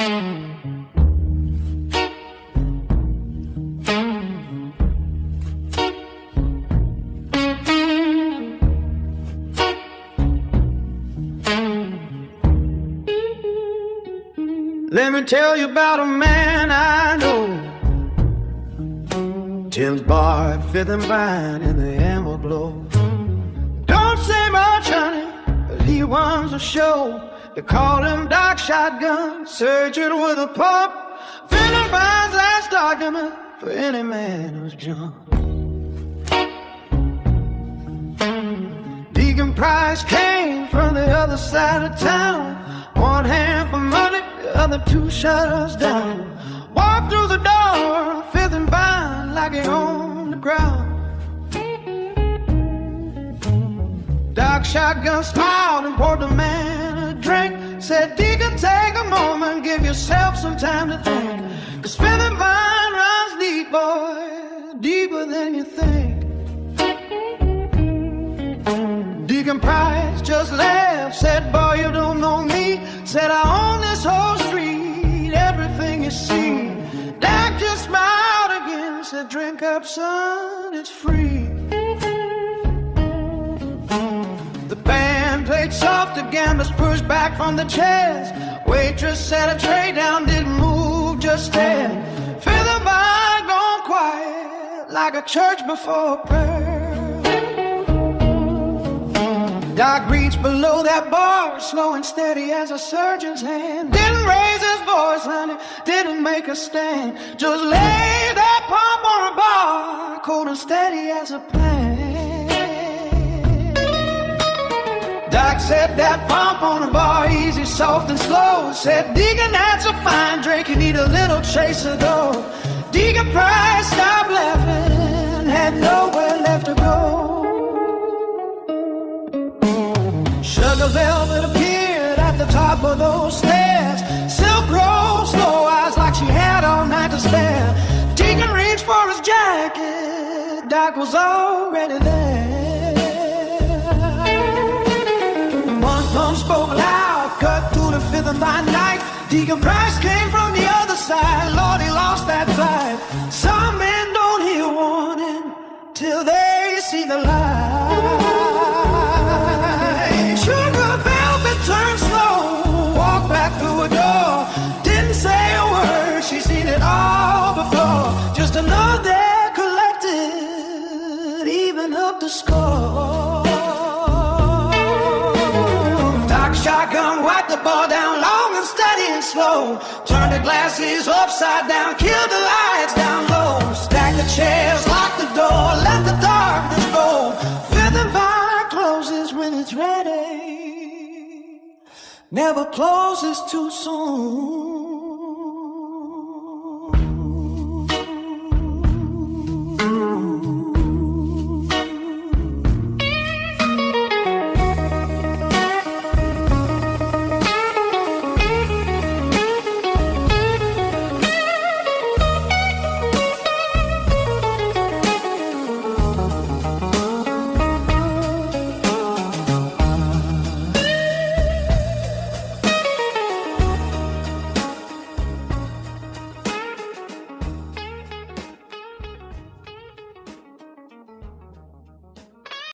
Let me tell you about a man I know. Tim's bar, Fifth and Vine in the Amber Glow. Don't say much, honey, but he runs a show. They call him Doc Shotgun, surgeon with a pump. Fifth and Vine's last argument for any man who's drunk. Deacon Price came from the other side of town. One hand for money, the other two shut us down. Walked through the door, Fifth and Vine like he owned the ground. Doc Shotgun smiled and poured the man a drink. Said, Deacon, take a moment, give yourself some time to think. 'Cause Fifth and Vine runs deep, boy, deeper than you think. Deacon Price just laughed, said, boy, you don't know me. Said, I own this whole street, everything you see. Doc just smiled again, said, drink up, son, it's free. The band played soft again, was pushed back from the chairs. Waitress set a tray down, didn't move, just stared. Fifth and Vine gone quiet, like a church before prayer. Doc reached below that bar, slow and steady as a surgeon's hand. Didn't raise his voice, honey, didn't make a stand. Just laid that pump on a bar, cold and steady as a plan. Doc said that pump on the bar, easy, soft and slow. Said, Deacon, that's a fine drink, you need a little chaser though. Deacon Price stopped laughing, had nowhere left to go. Sugar velvet appeared at the top of those stairs. Silk rose, slow eyes like she had all night to spare. Deacon reached for his jacket, Doc was already there. One pump spoke loud, cut through the Fifth and Vine night. Deacon Price came from the other side, Lord, he lost that fight. Some men don't hear warning till they see the light. Sugar velvet turned slow, walked back through a door. Didn't say a word, she's seen it all before. Just another day collected, even up the score. Doc Shotgun wiped the ball down long and steady and slow. Turned the glasses upside down, killed the lights down low. Stacked the chairs, locked the door, let the darkness go. Fifth and Vine closes when it's ready, never closes too soon.